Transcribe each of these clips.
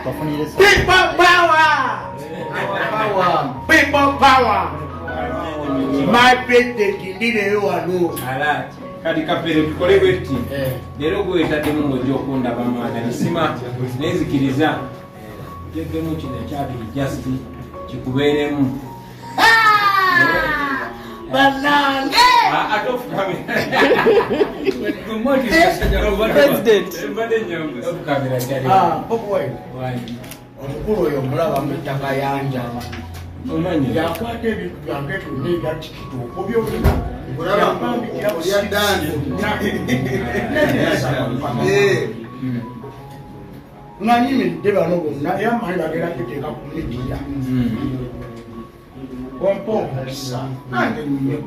People power! People power! My president ndine wano. Kati kapere tukole bwetti. Lero gwe tademu ngojo okunda bamwana nisima nezikiriza. Jegemu kino kyabiri just kikubeeremu. Banana. President. Omukulu oyo mulaba mutaka yanja. Yakwata ebintu byange byonna ebya tikituuko byolina. Nganyimidde bano bonna era mmanyi bagenda kuteeka ku midiya. Ompa omukisa nange nyumye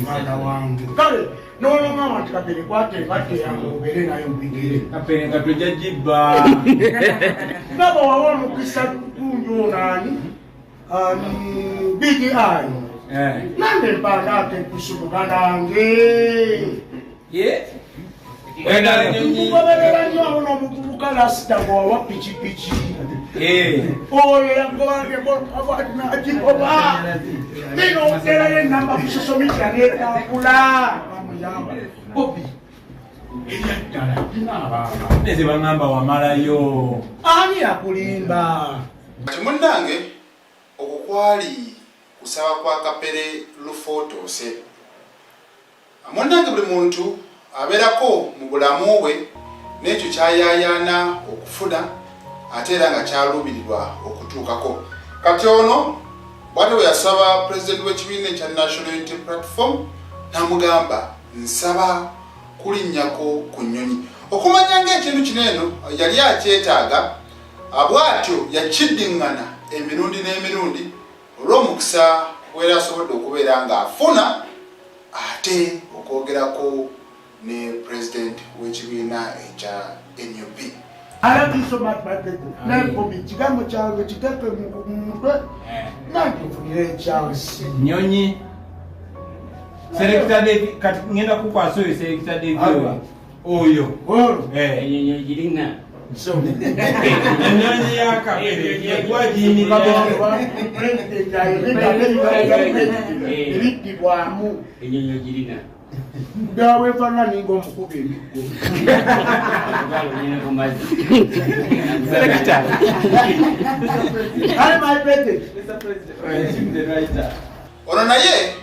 mwana wange kale n'olwogamba nti kapere kwateekate yange obeere nayo mpigire kapere nga tojja jibba ngabo wawa omukisa kunju onaani bigi ayo nange mpanda ate kusumuka nange kugoberera nnyo awo n'omuvubuka lasita gwawa pikipiki oyo yagobanje nagigoba nino oterayo enamba ku social media netambula bamuyamba bobi eryaddala inaabanga neze baŋŋamba wamalayo ani yakulimba kimunnange okwo kwali kusaba kwa kapere lufootose munnange buli muntu abeerako mu bulamu bwe n'ekyo kyayayaana okufuna ate era nga kyaluubirirwa okutuukako kati ono bwate bwe yasaba pulezidenti w'ekibiina ekya National Unity Platform n'amugamba nsaba kulinnyako ku nnyonyi okumanya ng'ekintu kino eno yali akyetaaga bw'atyo yakiddiŋŋana emirundi n'emirundi olw'omukisa wera asobodde okubeera ng'afuna ate okwogerako ne pulezidenti w'ekibiina ekya NUP. I love you so much, my people. Now, for me, Chigamo Chang, Chigaka, not for Charles. Nyonyi. Selector David, ngenda kukwaso yo Selector David. Oyo. Nyonyi jirina. So, nyonyi yakapere. Yagwajini nyonyi jirina. Dawe fana ningo mkubi miku. Selector. Hi, my president. Mr. President. The writer. Ono naye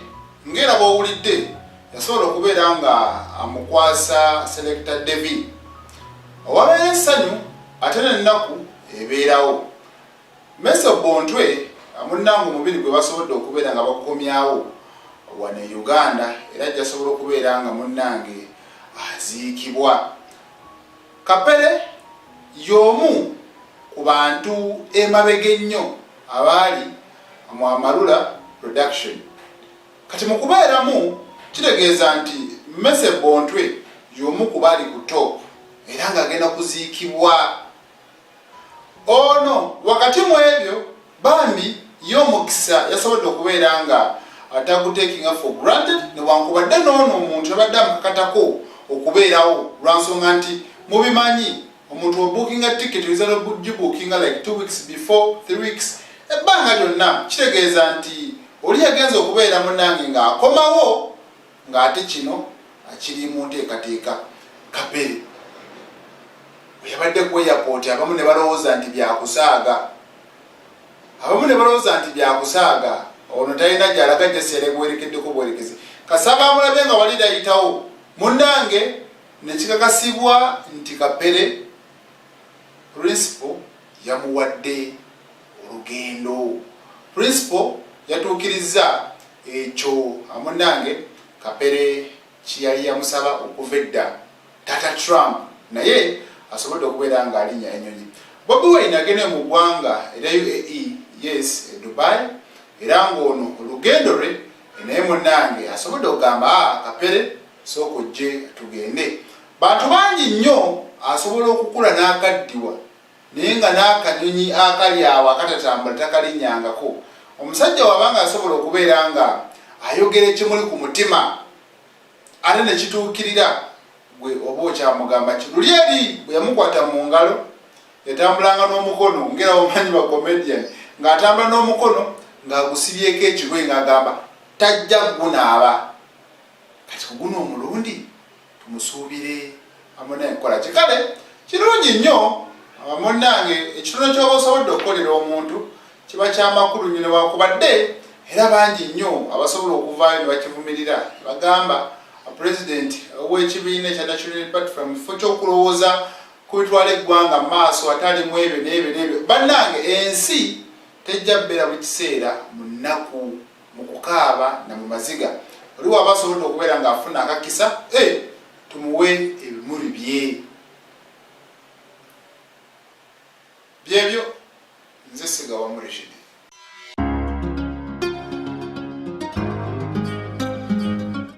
ngera bw'owulidde yasobola okubeera nga amukwasa Selector David. Owabeera essanyu ate n'ennaku ebeerawo. Mese Bontwe munnange omubiri gwe basobodde okubeera nga bakukomyawo wano e Uganda era ajja asobola okubeera nga munnange aziikibwa. Kapere y'omu ku bantu emabega ennyo abaali mu Amarula production. Kati mu kubeeramu kitegeeza nti Mese Bontwe y'omu ku baali ku top era ng'agenda kuziikibwa. Ono wakati mu ebyo bambi y'omukisa yasobodde okubeera nga atakutekinga for granted newankubadde n'ono omuntu yabadde amukakatako okubeerawo lwansonga nti mubimanyi omuntu obukinga ticket oyinza n'ogibukinga like 2 weeks before 3 weeks ebbanga lyonna kitegeeza nti oli yagenza okubeera munnange ng'akomawo ng'ate kino akiri mu nteekateeka. Kapere bwe yabadde ku airport abamu ne balowooza nti byakusaaga ono talina gy'alaga gy'aseera bwerekeddeko bwerekezi kasaba amulabe nga wali dayitawo munnange ne kikakasibwa nti Kapere principal yamuwadde olugendo. Principal yatuukiriza ekyo munnange Kapere kiyali yamusaba okuva edda Tata Trump naye asobodde okubeera nga alinnya ennyonyi. Bobi Wine agende mu ggwanga era UAE yes Dubai era ng'ono olugendo lwe naye munnange asobodde okugamba Kapere sooka ojje tugende. Bantu bangi nnyo asobola okukula n'akaddiwa naye nga n'akanyonyi akali awo akatatambula takalinnyangako. Omusajja wabanga asobola okubeera nga ayogera ekimuli ku mutima ate ne kituukirira gwe oba okyamugamba ki. Luli eri bwe yamukwata mu ngalo yatambulanga n'omukono ngera omanyi ba comedian ng'atambula n'omukono ng'agusibyeko ekigoye ng'agamba tajja gunaaba kati kuguno omulundi tumusuubire amona enkola kikale kirungi nnyo munange ekitono ky'oba osobodde okukolera omuntu kiba kyamakulu nnyo newakubadde era bangi nnyo abasobola okuvaayo ne bakivumirira bagamba pulezidenti ow'ekibiina ekya National Platform kifo ky'okulowooza kubitwala eggwanga mu maaso atalimu ebyo n'ebyo n'ebyo bannange ensi tejja bbeera buli kiseera mu nnaku mu kukaaba na mu maziga oli waba asobodde okubeera ng'afuna akakisa tumuwe ebimuli bye